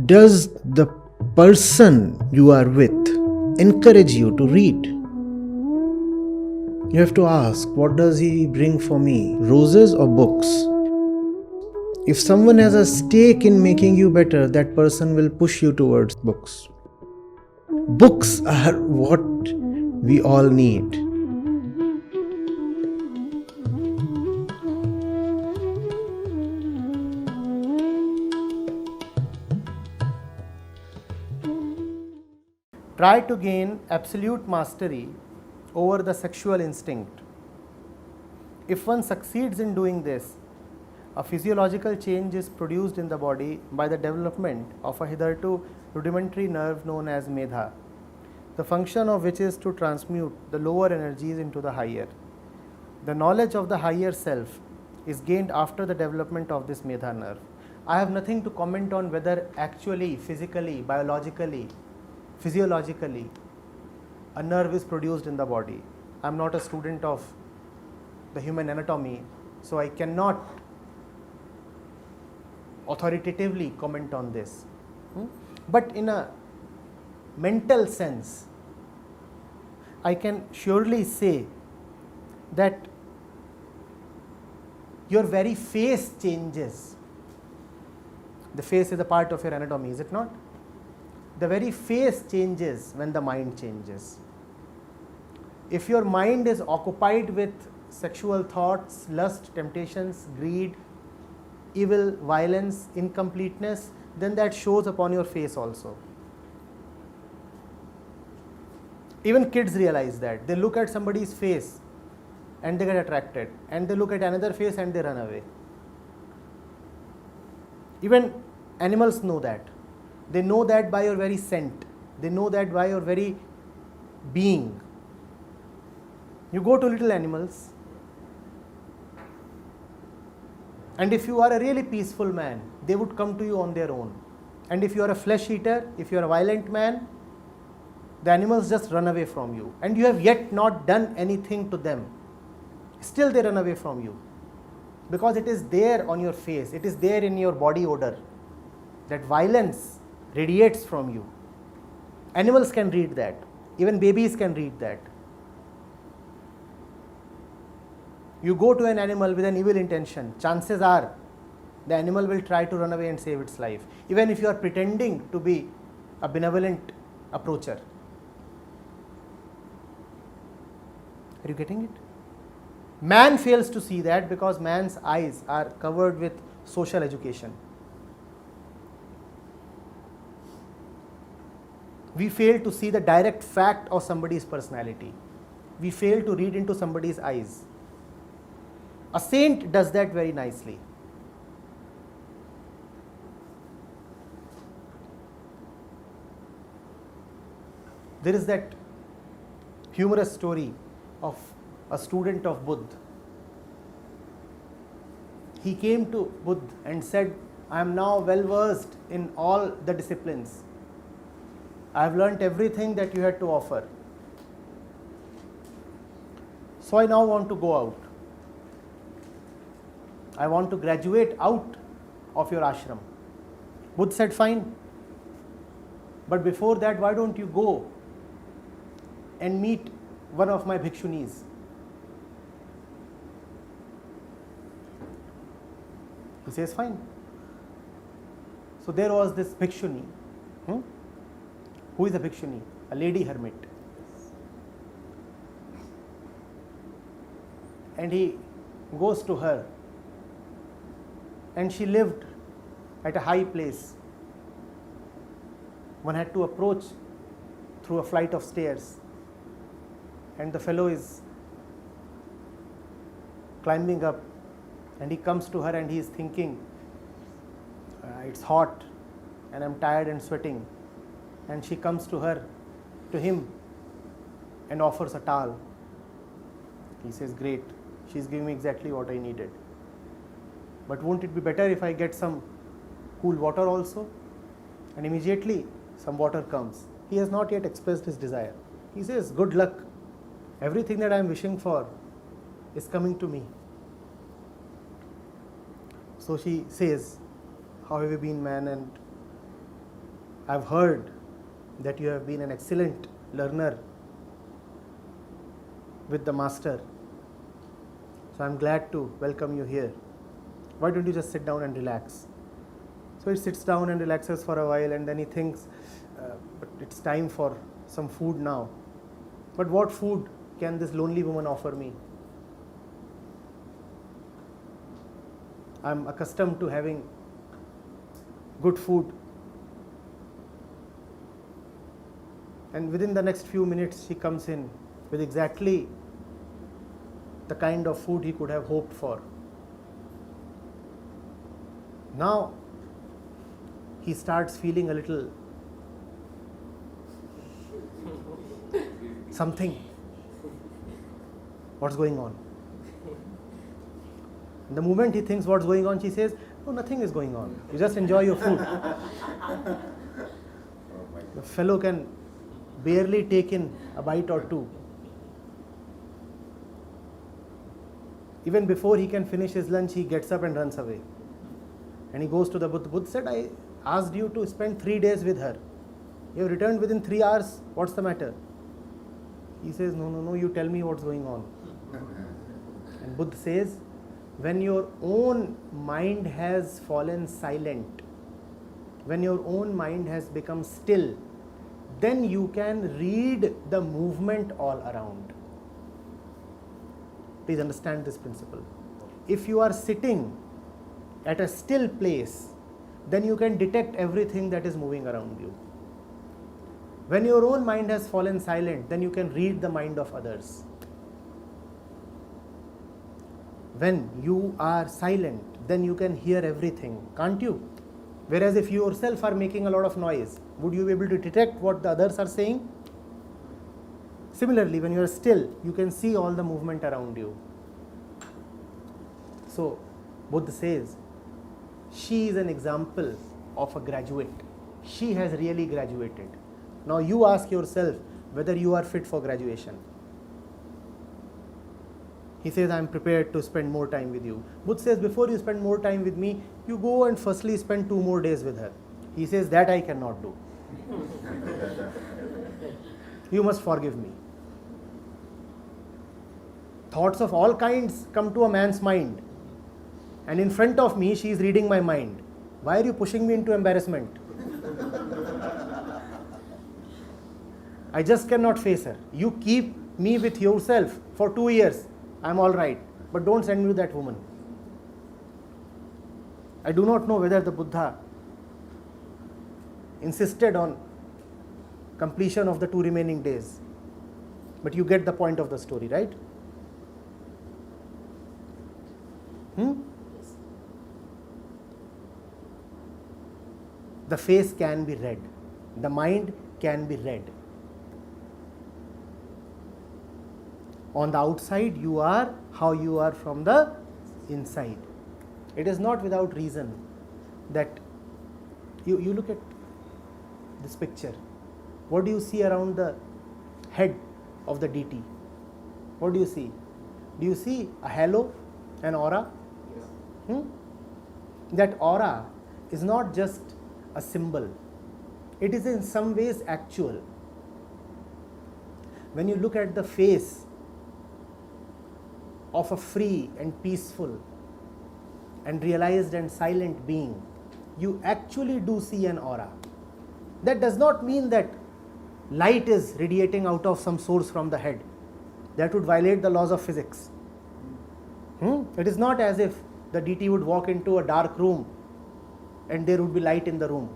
Does the person you are with encourage you to read? You have to ask, what does he bring for me? Roses or books? If someone has a stake in making you better, that person will push you towards books. Books are what we all need. Try to gain absolute mastery over the sexual instinct. If one succeeds in doing this, a physiological change is produced in the body by the development of a hitherto rudimentary nerve known as medha, the function of which is to transmute the lower energies into the higher. The knowledge of the higher self is gained after the development of this medha nerve. I have nothing to comment on whether actually, physically, biologically, physiologically, a nerve is produced in the body. I am not a student of the human anatomy, so I cannot authoritatively comment on this. But in a mental sense, I can surely say that your very face changes. The face is a part of your anatomy, is it not? The very face changes when the mind changes. If your mind is occupied with sexual thoughts, lust, temptations, greed, evil, violence, incompleteness, then that shows upon your face also. Even kids realize that. They look at somebody's face and they get attracted, and they look at another face and they run away. Even animals know that. They know that by your very scent. They know that by your very being. You go to little animals, and if you are a really peaceful man, they would come to you on their own. And if you are a flesh eater, if you are a violent man, the animals just run away from you. And you have yet not done anything to them. Still they run away from you. Because it is there on your face, it is there in your body odor. That violence radiates from you. Animals can read that. Even babies can read that. You go to an animal with an evil intention, chances are the animal will try to run away and save its life, even if you are pretending to be a benevolent approacher. Are you getting it? Man fails to see that because man's eyes are covered with social education. We fail to see the direct fact of somebody's personality. We fail to read into somebody's eyes. A saint does that very nicely. There is that humorous story of a student of Buddha. He came to Buddha and said, I am now well versed in all the disciplines. I have learnt everything that you had to offer. So I now want to go out. I want to graduate out of your ashram. Buddha said, fine. But before that, why don't you go and meet one of my bhikshunis? He says, fine. So there was this bhikshuni. Who is a bhikshuni? A lady hermit. And he goes to her. And she lived at a high place. One had to approach through a flight of stairs. And the fellow is climbing up. And he comes to her and he is thinking, it's hot and I'm tired and sweating. And she comes to him and offers a towel. He says, great, she's giving me exactly what I needed. But won't it be better if I get some cool water also? And immediately some water comes. He has not yet expressed his desire. He says, good luck. Everything that I am wishing for is coming to me. So she says, how have you been, man? And I've heard that you have been an excellent learner with the master. So I'm glad to welcome you here. Why don't you just sit down and relax? So he sits down and relaxes for a while, and then he thinks, but it's time for some food now. But what food can this lonely woman offer me? I'm accustomed to having good food. And within the next few minutes, she comes in with exactly the kind of food he could have hoped for. Now, he starts feeling a little something. What's going on? And the moment he thinks what's going on, she says, no, nothing is going on. You just enjoy your food. The fellow can barely take in a bite or two. Even before he can finish his lunch, he gets up and runs away. And he goes to the Buddha. Buddha said, I asked you to spend 3 days with her. You have returned within 3 hours. What's the matter? He says, no, you tell me what's going on. And Buddha says, when your own mind has fallen silent, when your own mind has become still, then you can read the movement all around. Please understand this principle. If you are sitting at a still place, then you can detect everything that is moving around you. When your own mind has fallen silent, then you can read the mind of others. When you are silent, then you can hear everything, can't you? Whereas if you yourself are making a lot of noise, would you be able to detect what the others are saying? Similarly, when you are still, you can see all the movement around you. So, Buddha says, she is an example of a graduate. She has really graduated. Now you ask yourself whether you are fit for graduation. He says, I am prepared to spend more time with you. Buddha says, before you spend more time with me, you go and firstly spend 2 more days with her. He says, that I cannot do. You must forgive me. Thoughts of all kinds come to a man's mind. And in front of me, she is reading my mind. Why are you pushing me into embarrassment? I just cannot face her. You keep me with yourself for 2 years. I'm all right. But don't send me to that woman. I do not know whether the Buddha insisted on completion of the 2 remaining days. But you get the point of the story, right? The face can be read. The mind can be read. On the outside, you are how you are from the inside. It is not without reason that you look at this picture. What do you see around the head of the deity? What do you see? Do you see a halo, an aura? That aura is not just a symbol. It is in some ways actual. When you look at the face of a free and peaceful and realized and silent being, you actually do see an aura. That does not mean that light is radiating out of some source from the head. That would violate the laws of physics. It is not as if the deity would walk into a dark room and there would be light in the room.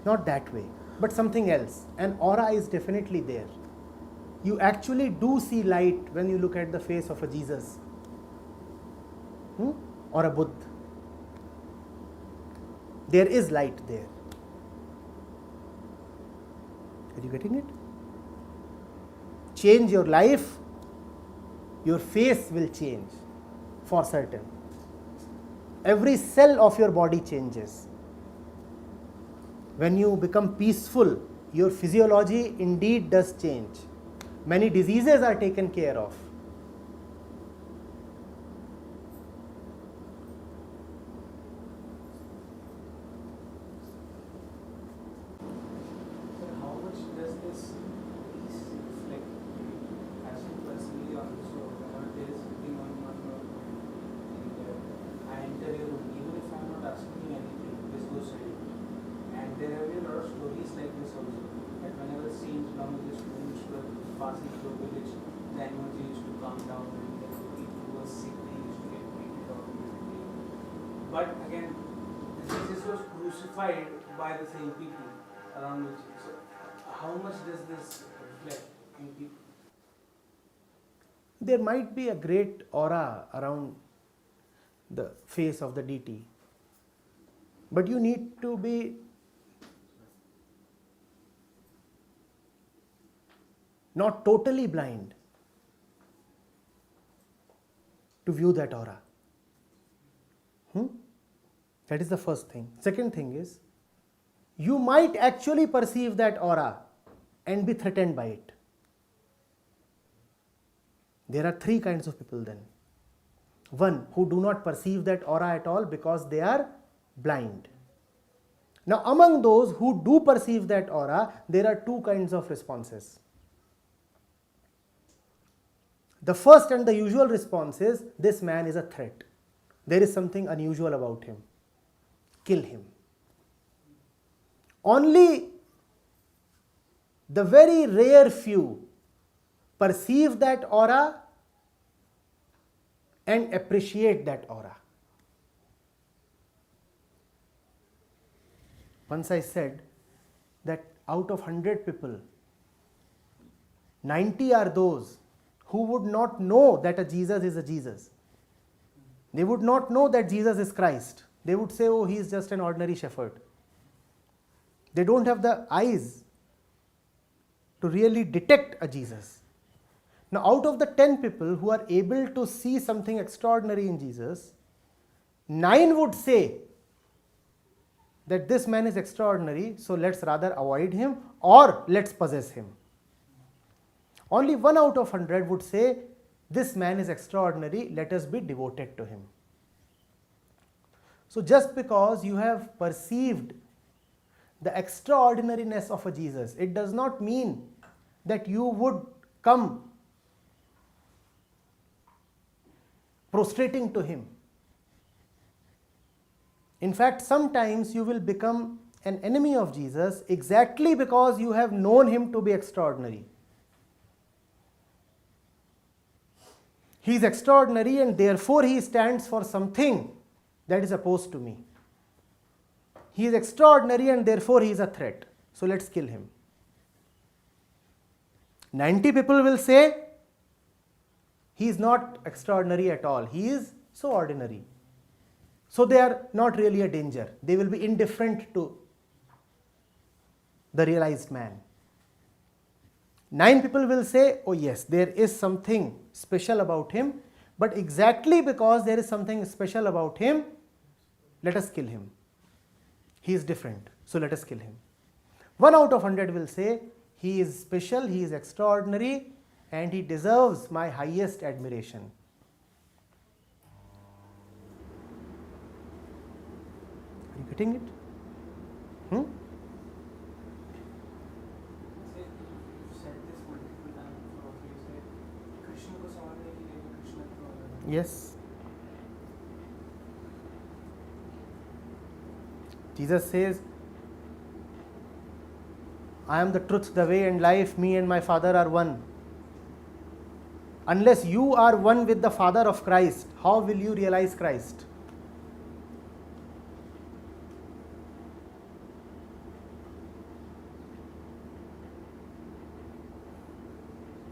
Not that way, but something else. An aura is definitely there. You actually do see light when you look at the face of a Jesus or a Buddha. There is light there. Are you getting it? Change your life, your face will change for certain. Every cell of your body changes. When you become peaceful, your physiology indeed does change. Many diseases are taken care of. But again, Jesus was crucified by the same people around which. So, how much does this reflect in people? There might be a great aura around the face of the deity, but you need to be not totally blind to view that aura. That is the first thing. Second thing is, you might actually perceive that aura and be threatened by it. There are three kinds of people then. One, who do not perceive that aura at all because they are blind. Now, among those who do perceive that aura, there are two kinds of responses. The first and the usual response is, this man is a threat. There is something unusual about him. Kill him. Only the very rare few perceive that aura and appreciate that aura. Once I said that out of 100 people, 90 are those who would not know that a Jesus is a Jesus. They would not know that Jesus is Christ. They would say, oh, he is just an ordinary shepherd. They don't have the eyes to really detect a Jesus. Now, out of the 10 people who are able to see something extraordinary in Jesus, 9 would say that this man is extraordinary, so let's rather avoid him or let's possess him. Only 1 out of 100 would say, this man is extraordinary, let us be devoted to him. So just because you have perceived the extraordinariness of a Jesus, it does not mean that you would come prostrating to him. In fact, sometimes you will become an enemy of Jesus exactly because you have known him to be extraordinary. He is extraordinary and therefore he stands for something that is opposed to me. He is extraordinary and therefore he is a threat. So let's kill him. 90 people will say, he is not extraordinary at all. He is so ordinary. So they are not really a danger. They will be indifferent to the realized man. 9 people will say, oh yes, there is something special about him, but exactly because there is something special about him, let us kill him. He is different, so let us kill him. 1 out of 100 will say, he is special, he is extraordinary, and he deserves my highest admiration. Are you getting it? You said this multiple times. You said, Krishna ko samadhi ke liye Krishna ko. Yes. Jesus says, I am the truth, the way and life, me and my Father are one. Unless you are one with the Father of Christ, how will you realize Christ?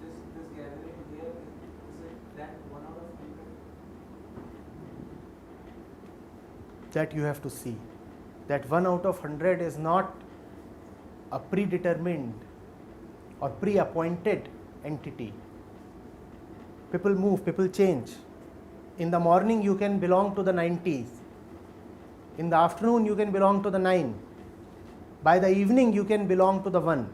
This gathering here, is it that 1 out of 100? That you have to see. That 1 out of 100 is not a predetermined or pre-appointed entity. People move, people change. In the morning you can belong to the 90s. In the afternoon you can belong to the 9. By the evening you can belong to the 1.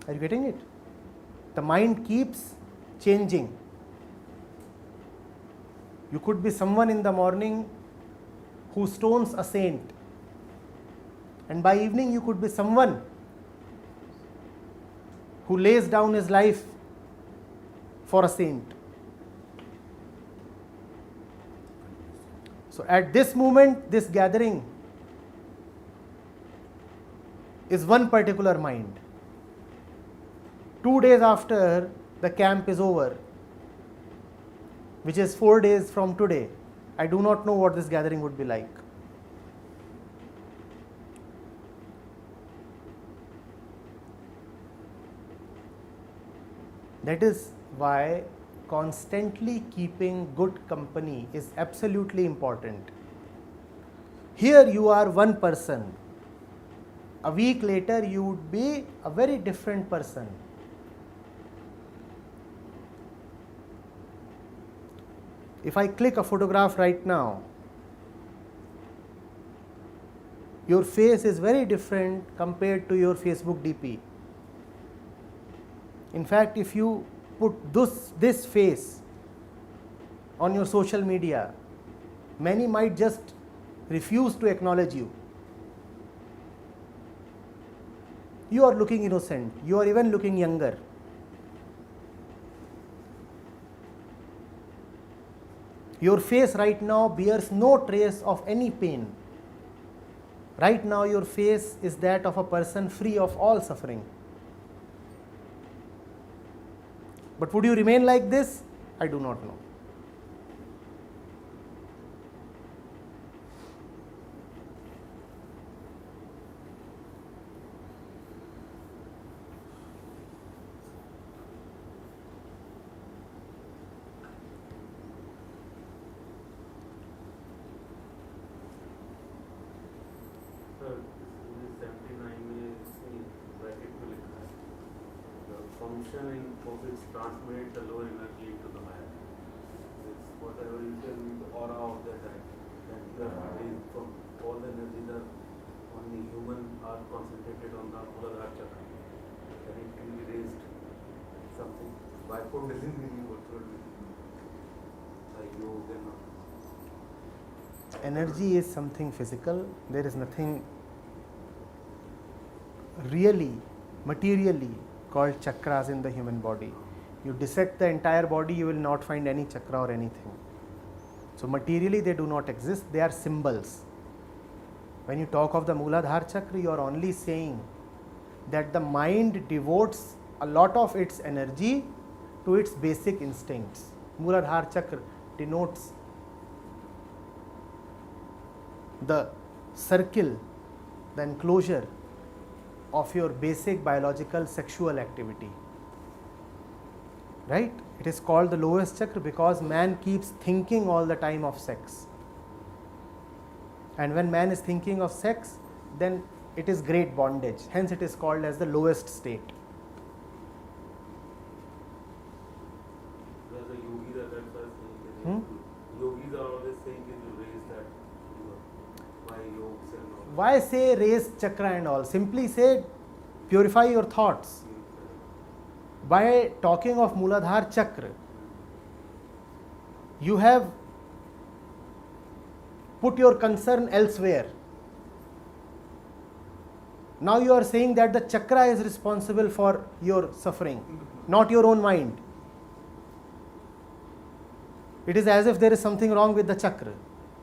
Are you getting it? The mind keeps changing. You could be someone in the morning who stones a saint, and by evening you could be someone who lays down his life for a saint. So at this moment, this gathering is one particular mind. 2 days after the camp is over, which is 4 days from today, I do not know what this gathering would be like. That is why constantly keeping good company is absolutely important. Here you are one person. A week later you would be a very different person. If I click a photograph right now, your face is very different compared to your Facebook DP. In fact, if you put this face on your social media, many might just refuse to acknowledge you. You are looking innocent, you are even looking younger. Your face right now bears no trace of any pain. Right now your face is that of a person free of all suffering. But would you remain like this? I do not know. Sir, this 79 में इसमें bracket में लिखा है, the functioning of its transmit the lower energy into the higher. It's whatever you tell me, the aura of that is from all the energy that only human are concentrated on the Muladhara chakra, and it can be raised something by doesn't mean what would be yoga and all. Energy is something physical. There is nothing really, materially called chakras in the human body. You dissect the entire body, you will not find any chakra or anything. So materially they do not exist, they are symbols. When you talk of the Muladhara chakra, you are only saying that the mind devotes a lot of its energy to its basic instincts. Muladhara chakra denotes the circle, the enclosure of your basic biological sexual activity. Right? It is called the lowest chakra because man keeps thinking all the time of sex. And when man is thinking of sex, then it is great bondage. Hence it is called as the lowest state. Whereas the yogis are that's why saying that yogis are always saying that you raise that by yogs and all. Why say raise chakra and all? Simply say purify your thoughts. By talking of Muladhara chakra, you have put your concern elsewhere. Now you are saying that the chakra is responsible for your suffering, not your own mind. It is as if there is something wrong with the chakra.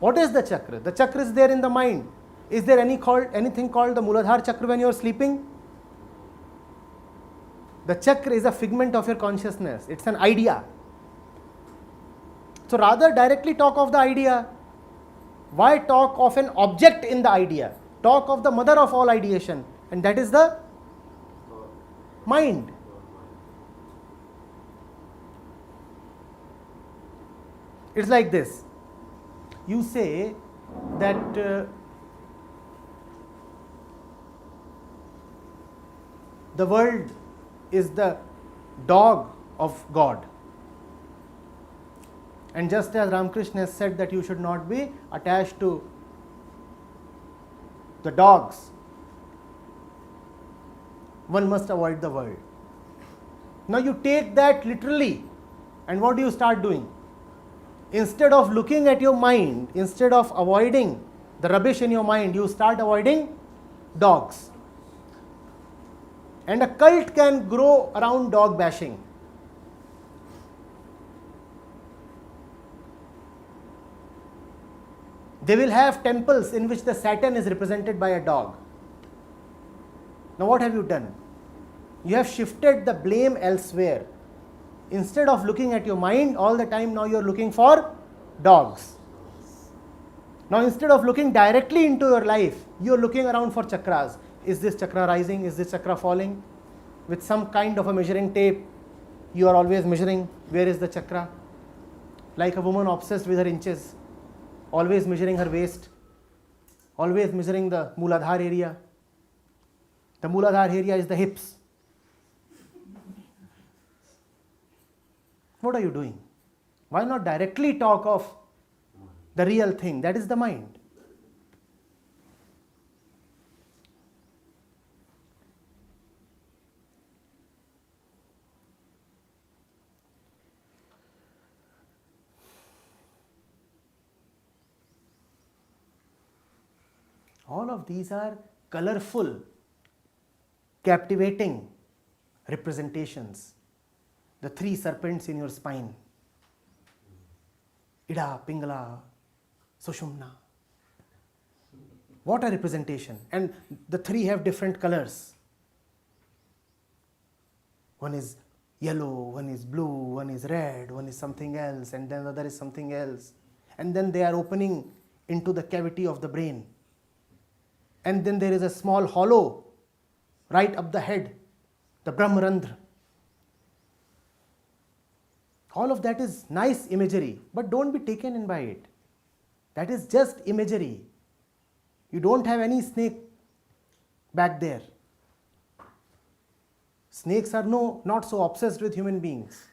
What is the chakra? The chakra is there in the mind. Is there anything called the Muladhara chakra when you are sleeping? The chakra is a figment of your consciousness. It's an idea. So rather directly talk of the idea. Why talk of an object in the idea? Talk of the mother of all ideation, and that is the mind. It's like this. You say that the world is the dog of God. And just as Ramakrishna has said that you should not be attached to the dogs, one must avoid the world. Now you take that literally, and what do you start doing? Instead of looking at your mind, instead of avoiding the rubbish in your mind, you start avoiding dogs. And a cult can grow around dog bashing. They will have temples in which the Saturn is represented by a dog. Now what have you done? You have shifted the blame elsewhere. Instead of looking at your mind all the time, now you're looking for dogs. Now instead of looking directly into your life, you're looking around for chakras. Is this chakra rising? Is this chakra falling? With some kind of a measuring tape, you are always measuring where is the chakra. Like a woman obsessed with her inches, always measuring her waist, always measuring the Mooladhar area. The Mooladhar area is the hips. What are you doing? Why not directly talk of the real thing? That is the mind. All of these are colorful, captivating representations. The three serpents in your spine, Ida, Pingala, Sushumna. What a representation. And the three have different colors. One is yellow, one is blue, one is red, one is something else, and then the other is something else. And then they are opening into the cavity of the brain. And then there is a small hollow right up the head, the Brahmarandhra. All of that is nice imagery, but don't be taken in by it. That is just imagery. You don't have any snake back there. Snakes are not so obsessed with human beings.